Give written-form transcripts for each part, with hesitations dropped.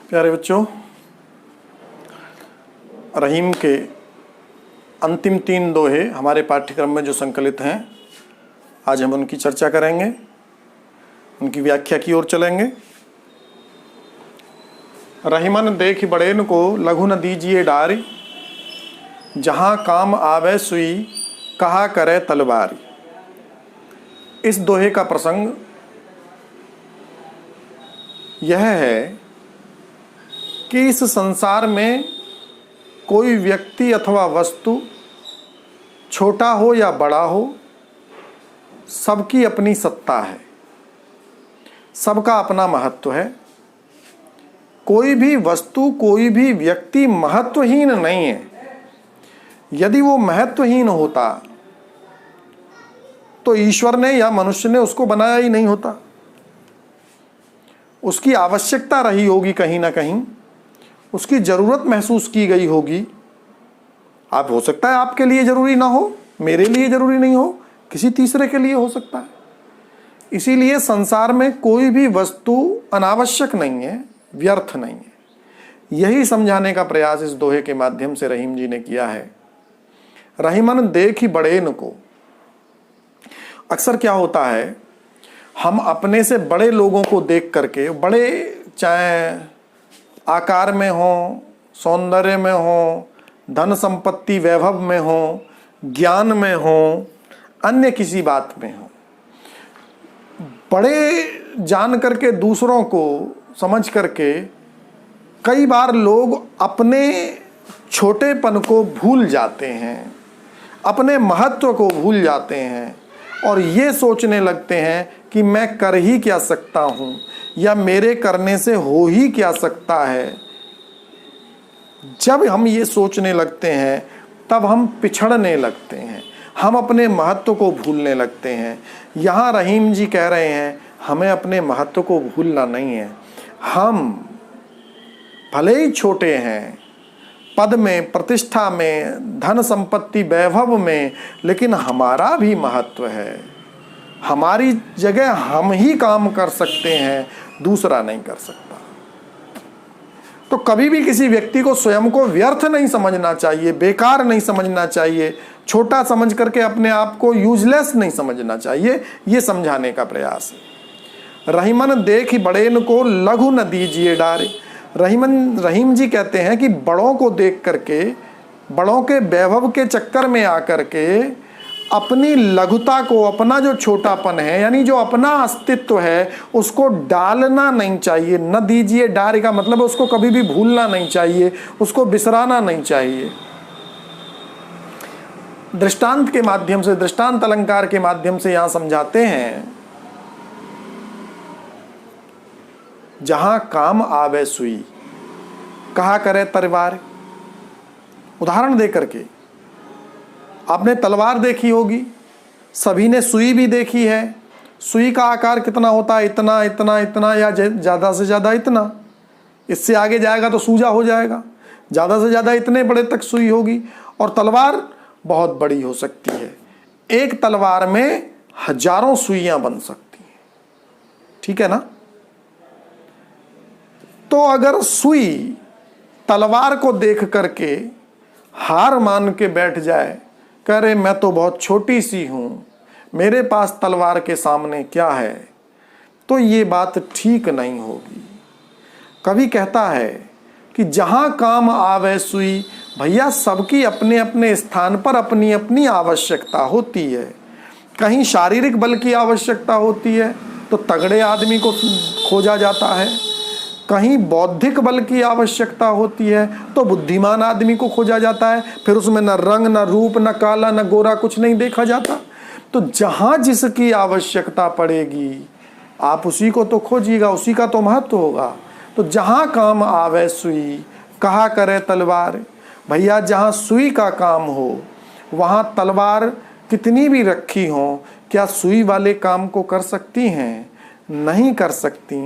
प्यारे बच्चों, रहीम के अंतिम 3 दोहे हमारे पाठ्यक्रम में जो संकलित हैं, आज हम उनकी चर्चा करेंगे, उनकी व्याख्या की ओर चलेंगे। रहीमन देख बड़ेन को लघु न दीजिए डारी, जहाँ काम आवे सुई कहा करे तलवारी। इस दोहे का प्रसंग यह है कि इस संसार में कोई व्यक्ति अथवा वस्तु छोटा हो या बड़ा हो, सबकी अपनी सत्ता है, सबका अपना महत्व है। कोई भी वस्तु, कोई भी व्यक्ति महत्वहीन नहीं है। यदि वो महत्वहीन होता तो ईश्वर ने या मनुष्य ने उसको बनाया ही नहीं होता। उसकी आवश्यकता रही होगी, कहीं ना कहीं उसकी जरूरत महसूस की गई होगी। आप हो सकता है आपके लिए जरूरी ना हो, मेरे लिए जरूरी नहीं हो, किसी तीसरे के लिए हो सकता है। इसीलिए संसार में कोई भी वस्तु अनावश्यक नहीं है, व्यर्थ नहीं है। यही समझाने का प्रयास इस दोहे के माध्यम से रहीम जी ने किया है। रहीमन देख ही बड़ेन को। अक्सर क्या होता है, हम अपने से बड़े लोगों को देख करके, बड़े चाहे आकार में हो, सौंदर्य में हो, धन संपत्ति वैभव में हो, ज्ञान में हो, अन्य किसी बात में हो, बड़े जान करके, दूसरों को समझ करके कई बार लोग अपने छोटेपन को भूल जाते हैं, अपने महत्व को भूल जाते हैं और ये सोचने लगते हैं कि मैं कर ही क्या सकता हूँ या मेरे करने से हो ही क्या सकता है। जब हम ये सोचने लगते हैं तब हम पिछड़ने लगते हैं, हम अपने महत्व को भूलने लगते हैं। यहाँ रहीम जी कह रहे हैं हमें अपने महत्व को भूलना नहीं है। हम भले ही छोटे हैं, पद में, प्रतिष्ठा में, धन संपत्ति वैभव में, लेकिन हमारा भी महत्व है। हमारी जगह हम ही काम कर सकते हैं, दूसरा नहीं कर सकता। तो कभी भी किसी व्यक्ति को स्वयं को व्यर्थ नहीं समझना चाहिए, बेकार नहीं समझना चाहिए, छोटा समझ करके अपने आप को यूजलेस नहीं समझना चाहिए। ये समझाने का प्रयास है। रहीमन देख ही बड़ेन को लघु न दीजिए डारे। रहीम जी कहते हैं कि बड़ों को देख करके, बड़ों के वैभव के चक्कर में आकर के अपनी लघुता को, अपना जो छोटापन है यानी जो अपना अस्तित्व है, उसको डालना नहीं चाहिए। न दीजिए डारे का मतलब उसको कभी भी भूलना नहीं चाहिए, उसको बिसराना नहीं चाहिए। दृष्टांत के माध्यम से, दृष्टांत अलंकार के माध्यम से यहां समझाते हैं, जहां काम आवे सुई कहा करे तलवार। उदाहरण दे करके, आपने तलवार देखी होगी, सभी ने सुई भी देखी है। सुई का आकार कितना होता है? इतना इतना इतना, या ज़्यादा से ज़्यादा इतना। इससे आगे जाएगा तो सूजा हो जाएगा। ज़्यादा से ज़्यादा इतने बड़े तक सुई होगी। और तलवार बहुत बड़ी हो सकती है। एक तलवार में हजारों सुइयां बन सकती हैं, ठीक है ना। तो अगर सुई तलवार को देख करके हार मान के बैठ जाए, कह रहे मैं तो बहुत छोटी सी हूं, मेरे पास तलवार के सामने क्या है, तो ये बात ठीक नहीं होगी। कवि कहता है कि जहां काम आवे सुई, भैया सबकी अपने अपने स्थान पर अपनी अपनी आवश्यकता होती है। कहीं शारीरिक बल की आवश्यकता होती है तो तगड़े आदमी को खोजा जाता है, कहीं बौद्धिक बल की आवश्यकता होती है तो बुद्धिमान आदमी को खोजा जाता है। फिर उसमें न रंग, न रूप, न काला, न गोरा, कुछ नहीं देखा जाता। तो जहां जिसकी आवश्यकता पड़ेगी आप उसी को तो खोजिएगा, उसी का तो महत्व होगा। तो जहां काम आवे सुई कहा करे तलवार। भैया जहां सुई का काम हो वहां तलवार कितनी भी रखी हो, क्या सुई वाले काम को कर सकती हैं? नहीं कर सकती।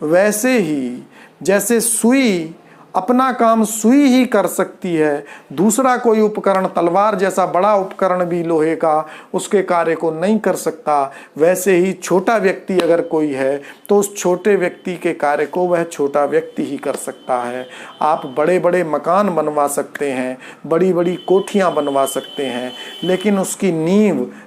वैसे ही जैसे सुई अपना काम सुई ही कर सकती है, दूसरा कोई उपकरण, तलवार जैसा बड़ा उपकरण भी लोहे का, उसके कार्य को नहीं कर सकता। वैसे ही छोटा व्यक्ति अगर कोई है तो उस छोटे व्यक्ति के कार्य को वह छोटा व्यक्ति ही कर सकता है। आप बड़े बड़े मकान बनवा सकते हैं, बड़ी बड़ी कोठियाँ बनवा सकते हैं, लेकिन उसकी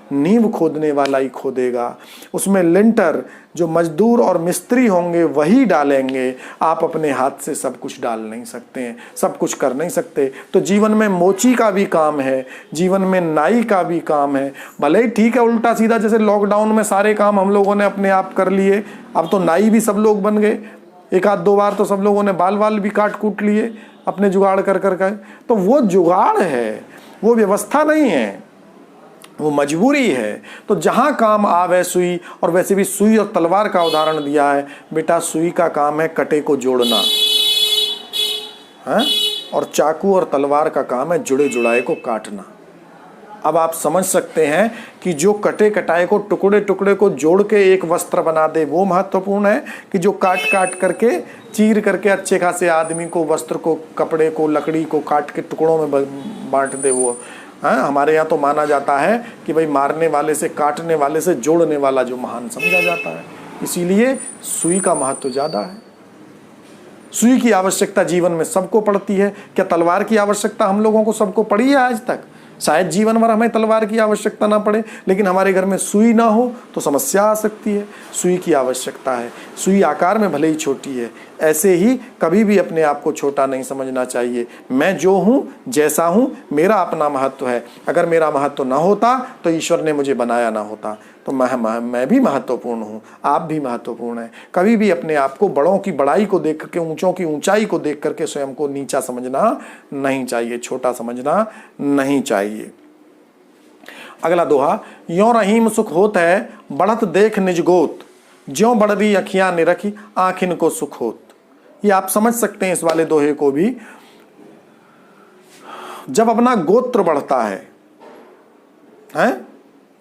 नींव खोदने वाला ही खोदेगा। उसमें लिंटर जो मजदूर और मिस्त्री होंगे वही डालेंगे। आप अपने हाथ से सब कुछ डाल नहीं सकते हैं, सब कुछ कर नहीं सकते। तो जीवन में मोची का भी काम है, जीवन में नाई का भी काम है। भले ही ठीक है उल्टा सीधा, जैसे लॉकडाउन में सारे काम हम लोगों ने अपने आप कर लिए, अब तो नाई भी सब लोग बन गए। एक आध दो बार तो सब लोगों ने बाल भी काट कूट लिए अपने जुगाड़ कर कर। तो वो जुगाड़ है, वो व्यवस्था नहीं है, वो मजबूरी है। तो जहाँ काम आवे सुई, और वैसे भी सुई और तलवार का उदाहरण दिया है। बेटा सुई का काम है कटे को जोड़ना है, और चाकू और तलवार का काम है जुड़े जुड़ाए को काटना। अब आप समझ सकते हैं कि जो कटे कटाए को टुकड़े टुकड़े को जोड़ के एक वस्त्र बना दे वो महत्वपूर्ण है, कि जो काट काट करके चीर करके अच्छे खासे आदमी को वस्त्र को, कपड़े को, लकड़ी को काट के टुकड़ों में बांट दे वो। हाँ, हमारे यहाँ तो माना जाता है कि भाई मारने वाले से, काटने वाले से जोड़ने वाला जो महान समझा जाता है। इसीलिए सुई का महत्व ज़्यादा है। सुई की आवश्यकता जीवन में सबको पड़ती है। क्या तलवार की आवश्यकता हम लोगों को सबको पड़ी है आज तक? शायद जीवन भर हमें तलवार की आवश्यकता ना पड़े, लेकिन हमारे घर में सुई ना हो तो समस्या आ सकती है। सुई की आवश्यकता है। सुई आकार में भले ही छोटी है, ऐसे ही कभी भी अपने आप को छोटा नहीं समझना चाहिए। मैं जो हूँ, जैसा हूँ, मेरा अपना महत्व है। अगर मेरा महत्व ना होता तो ईश्वर ने मुझे बनाया ना होता। तो मैं भी महत्वपूर्ण हूँ, आप भी महत्वपूर्ण हैं। कभी भी अपने आप को बड़ों की बड़ाई को देख करके, ऊंचों की ऊंचाई को देख करके स्वयं को नीचा समझना नहीं चाहिए, छोटा समझना नहीं चाहिए। अगला दोहा, यों रहीम सुख होत है बढ़त देख निज गोत, ज्यों बढ़ती अखियां निरखी आँखिन को सुख होत। ये आप समझ सकते हैं इस वाले दोहे को भी। जब अपना गोत्र बढ़ता है,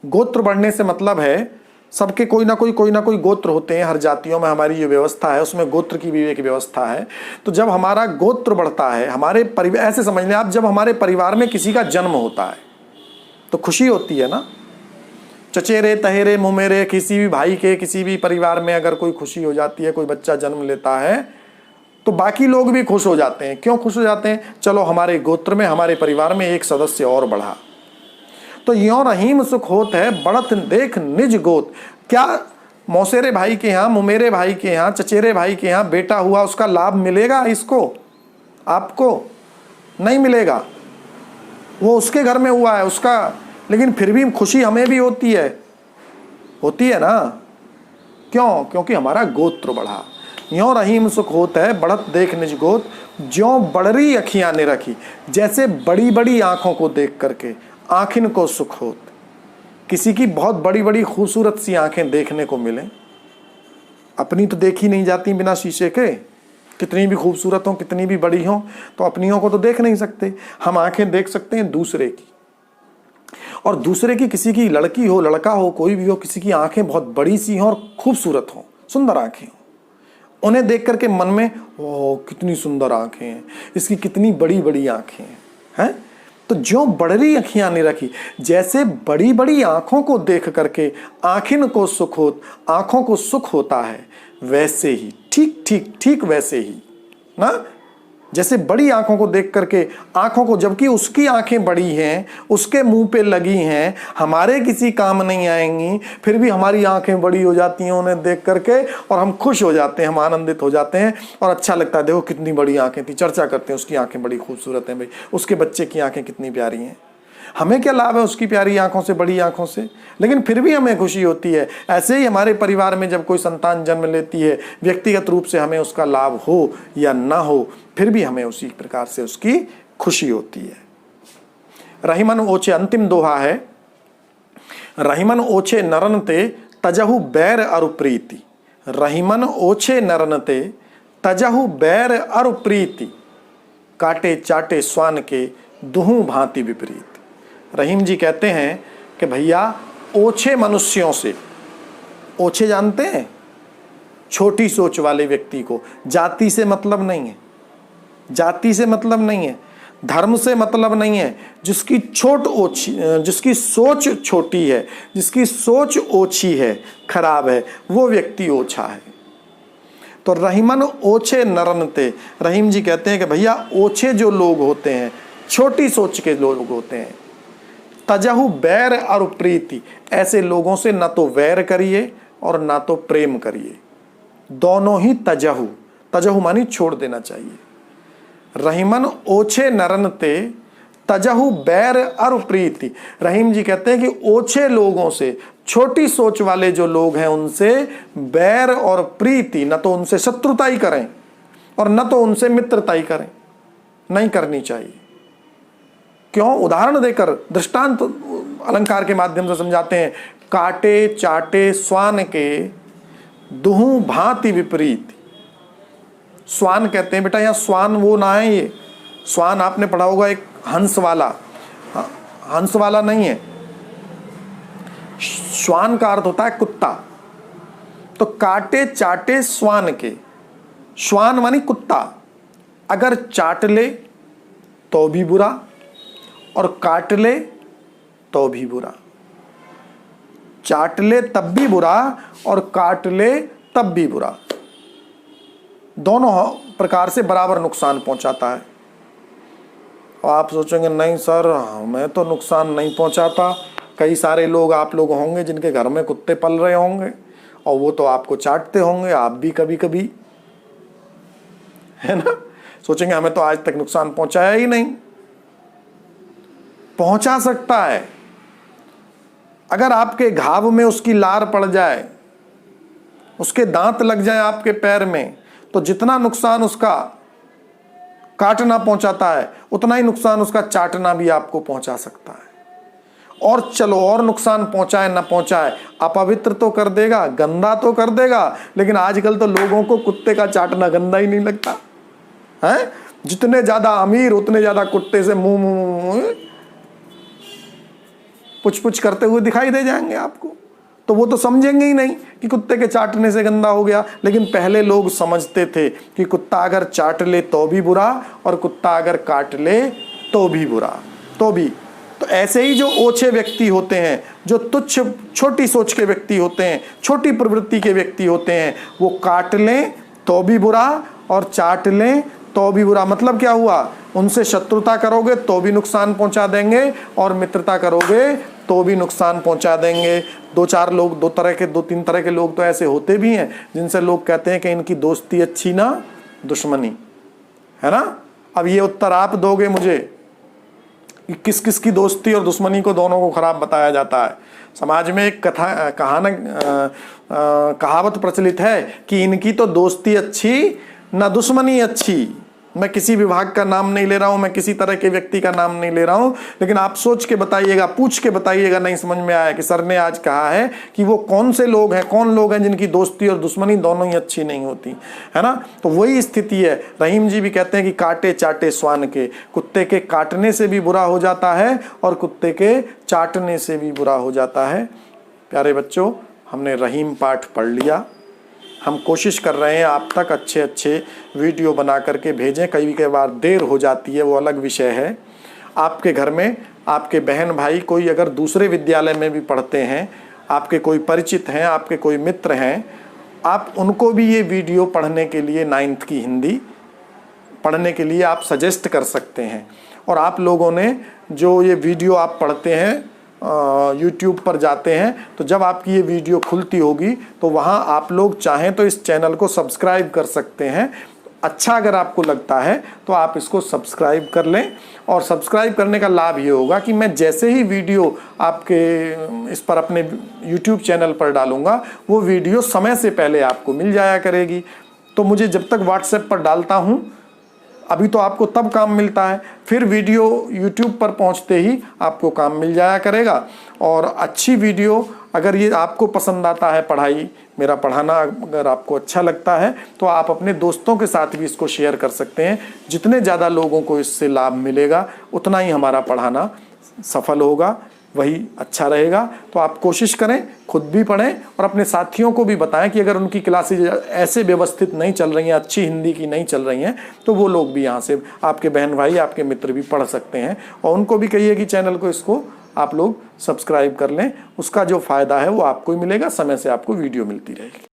गोत्र बढ़ने से मतलब है सबके कोई ना कोई गोत्र होते हैं। हर जातियों में हमारी जो व्यवस्था है उसमें गोत्र की भी एक व्यवस्था है। तो जब हमारा गोत्र बढ़ता है, हमारे परिवार, ऐसे समझ लें आप, जब हमारे परिवार में किसी का जन्म होता है तो खुशी होती है ना। चचेरे तहेरे मुमेरे किसी भी भाई के, किसी भी परिवार में अगर कोई खुशी हो जाती है, कोई बच्चा जन्म लेता है तो बाकी लोग भी खुश हो जाते हैं। क्यों खुश हो जाते हैं? चलो हमारे गोत्र में, हमारे परिवार में एक सदस्य और बढ़ा। तो यों रहीम सुख होत है बढ़त देख निज गोत। क्या मौसेरे भाई के यहाँ, मुमेरे भाई के यहाँ, चचेरे भाई के यहाँ बेटा हुआ, उसका लाभ मिलेगा इसको? आपको नहीं मिलेगा। वो उसके घर में हुआ है उसका, लेकिन फिर भी खुशी हमें भी होती है ना। क्यों? क्योंकि हमारा गोत्र बढ़ा। यों रहीम सुख होत है बढ़त देख निज गोत, ज्यों बढ़री अखियां ने रखी। जैसे बड़ी बड़ी आंखों को देख करके आँखिन को सुख होत। किसी की बहुत बड़ी बड़ी खूबसूरत सी आंखें देखने को मिलें, अपनी तो देखी नहीं जाती बिना शीशे के। कितनी भी खूबसूरत हो, कितनी भी बड़ी हो, तो अपनियों को तो देख नहीं सकते। हम आंखें देख सकते हैं दूसरे की, और दूसरे की, किसी की लड़की हो, लड़का हो, कोई भी हो, किसी की आंखें बहुत बड़ी सी हों और खूबसूरत हों, सुंदर आंखें हों, उन्हें देख करके मन में ओह कितनी सुंदर आंखें हैं, इसकी कितनी बड़ी बड़ी आंखें हैं। तो जो बढ़री अखियां ने रखी, जैसे बड़ी बड़ी आंखों को देख करके आँखिन को सुख हो, आंखों को सुख होता है, वैसे ही ठीक वैसे ही ना, जैसे बड़ी आंखों को देख करके आंखों को, जबकि उसकी आंखें बड़ी हैं, उसके मुंह पे लगी हैं, हमारे किसी काम नहीं आएंगी, फिर भी हमारी आंखें बड़ी हो जाती हैं उन्हें देख करके, और हम खुश हो जाते हैं, हम आनंदित हो जाते हैं और अच्छा लगता है। देखो कितनी बड़ी आंखें थी, चर्चा करते हैं उसकी आंखें बड़ी खूबसूरत हैं, भाई उसके बच्चे की आंखें कितनी प्यारी हैं। हमें क्या लाभ है उसकी प्यारी आंखों से, बड़ी आंखों से, लेकिन फिर भी हमें खुशी होती है। ऐसे ही हमारे परिवार में जब कोई संतान जन्म लेती है, व्यक्तिगत रूप से हमें उसका लाभ हो या ना हो, फिर भी हमें उसी प्रकार से उसकी खुशी होती है। रहीमन ओछे, अंतिम दोहा है, रहीमन ओछे नरन ते तजहु बैर अरु प्रीति। रहीमन ओछे नरन ते तजहु बैर अरु प्रीति, काटे चाटे स्वान के दुहू भांति विपरीत। रहीम जी कहते हैं कि भैया ओछे मनुष्यों से, ओछे जानते हैं, छोटी सोच वाले व्यक्ति को, जाति से मतलब नहीं है, जाति से मतलब नहीं है, धर्म से मतलब नहीं है। जिसकी जिसकी सोच छोटी है, जिसकी सोच ओछी है, खराब है, वो व्यक्ति ओछा है। तो रहीमन ओछे नरन ते, रहीम जी कहते हैं कि भैया ओछे जो लोग होते हैं, छोटी सोच के लोग होते हैं, तजहु बैर और प्रीति, ऐसे लोगों से ना तो वैर करिए और ना तो प्रेम करिए, दोनों ही तजहु, तजहु मानी छोड़ देना चाहिए। रहीमन ओछे नरन ते तजहु बैर और प्रीति, रहीम जी कहते हैं कि ओछे लोगों से, छोटी सोच वाले जो लोग हैं, उनसे बैर और प्रीति, न तो उनसे शत्रुता ही करें और न तो उनसे मित्रता ही करें, नहीं करनी चाहिए। क्यों? उदाहरण देकर दृष्टांत अलंकार के माध्यम से समझाते हैं। काटे चाटे स्वान के दुहु भांति विपरीत। स्वान कहते हैं, बेटा यहाँ स्वान वो ना है, ये स्वान आपने पढ़ा होगा एक हंस वाला, हंस वाला नहीं है। श्वान का अर्थ होता है कुत्ता। तो काटे चाटे स्वान के, श्वान मानी कुत्ता, अगर चाट ले तो भी बुरा और काट ले तो भी बुरा, चाट ले तब भी बुरा और काट ले तब भी बुरा, दोनों प्रकार से बराबर नुकसान पहुंचाता है। और आप सोचेंगे नहीं सर हमें तो नुकसान नहीं पहुंचाता, कई सारे लोग आप लोग होंगे जिनके घर में कुत्ते पल रहे होंगे और वो तो आपको चाटते होंगे, आप भी कभी कभी, है ना। सोचेंगे हमें तो आज तक नुकसान पहुंचाया ही नहीं। पहुंचा सकता है। अगर आपके घाव में उसकी लार पड़ जाए, उसके दांत लग जाए आपके पैर में, तो जितना नुकसान उसका काटना पहुंचाता है उतना ही नुकसान उसका चाटना भी आपको पहुंचा सकता है। और चलो और नुकसान पहुंचाए ना पहुंचाए, अपवित्र तो कर देगा, गंदा तो कर देगा, लेकिन आजकल तो लोगों को कुत्ते का चाटना गंदा ही नहीं लगता है। जितने ज्यादा अमीर उतने ज्यादा कुत्ते से मुंह पुछ पुछ करते हुए दिखाई दे जाएंगे आपको। तो वो तो समझेंगे ही नहीं कि कुत्ते के चाटने से गंदा हो गया। लेकिन पहले लोग समझते थे कि कुत्ता अगर चाट ले तो भी बुरा और कुत्ता अगर काट ले तो भी बुरा, तो भी। तो ऐसे ही जो ओछे व्यक्ति होते हैं, जो तुच्छ छोटी सोच के व्यक्ति होते हैं, छोटी प्रवृत्ति के व्यक्ति होते हैं, वो काट लें तो भी बुरा और चाट लें तो भी बुरा। मतलब क्या हुआ? उनसे शत्रुता करोगे तो भी नुकसान पहुंचा देंगे और मित्रता करोगे तो भी नुकसान पहुंचा देंगे। दो तीन तरह के लोग तो ऐसे होते भी हैं जिनसे लोग कहते हैं कि इनकी दोस्ती अच्छी ना दुश्मनी, है ना। अब ये उत्तर आप दोगे मुझे कि किस किस की दोस्ती और दुश्मनी को दोनों को खराब बताया जाता है। समाज में एक कहावत प्रचलित है कि इनकी तो दोस्ती अच्छी ना दुश्मनी अच्छी। मैं किसी विभाग का नाम नहीं ले रहा हूं, मैं किसी तरह के व्यक्ति का नाम नहीं ले रहा हूं, लेकिन आप सोच के बताइएगा, पूछ के बताइएगा, नहीं समझ में आया कि सर ने आज कहा है कि वो कौन से लोग हैं, कौन लोग हैं जिनकी दोस्ती और दुश्मनी दोनों ही अच्छी नहीं होती, है ना। तो वही स्थिति है। रहीम जी भी कहते हैं कि काटे चाटे स्वान के, कुत्ते के काटने से भी बुरा हो जाता है और कुत्ते के चाटने से भी बुरा हो जाता है। प्यारे बच्चों, हमने रहीम पाठ पढ़ लिया। हम कोशिश कर रहे हैं आप तक अच्छे अच्छे वीडियो बना करके भेजें। कई बार देर हो जाती है, वो अलग विषय है। आपके घर में आपके बहन भाई कोई अगर दूसरे विद्यालय में भी पढ़ते हैं, आपके कोई परिचित हैं, आपके कोई मित्र हैं, आप उनको भी ये वीडियो पढ़ने के लिए 9th की हिंदी पढ़ने के लिए आप सजेस्ट कर सकते हैं। और आप लोगों ने जो ये वीडियो आप पढ़ते हैं YouTube पर जाते हैं, तो जब आपकी ये वीडियो खुलती होगी तो वहाँ आप लोग चाहें तो इस चैनल को सब्सक्राइब कर सकते हैं। अच्छा अगर आपको लगता है तो आप इसको सब्सक्राइब कर लें। और सब्सक्राइब करने का लाभ ये होगा कि मैं जैसे ही वीडियो आपके इस पर अपने YouTube चैनल पर डालूंगा, वो वीडियो समय से पहले आपको मिल जाया करेगी। तो मुझे जब तक WhatsApp पर डालता हूँ, अभी तो आपको तब काम मिलता है, फिर वीडियो YouTube पर पहुंचते ही आपको काम मिल जाया करेगा। और अच्छी वीडियो अगर ये आपको पसंद आता है, पढ़ाई मेरा पढ़ाना अगर आपको अच्छा लगता है, तो आप अपने दोस्तों के साथ भी इसको शेयर कर सकते हैं। जितने ज़्यादा लोगों को इससे लाभ मिलेगा उतना ही हमारा पढ़ाना सफल होगा। वही अच्छा रहेगा। तो आप कोशिश करें, खुद भी पढ़ें और अपने साथियों को भी बताएं कि अगर उनकी क्लासेज ऐसे व्यवस्थित नहीं चल रही हैं, अच्छी हिंदी की नहीं चल रही हैं, तो वो लोग भी यहाँ से, आपके बहन भाई, आपके मित्र भी पढ़ सकते हैं। और उनको भी कहिए कि चैनल को, इसको आप लोग सब्सक्राइब कर लें। उसका जो फ़ायदा है वो आपको ही मिलेगा, समय से आपको वीडियो मिलती रहेगी।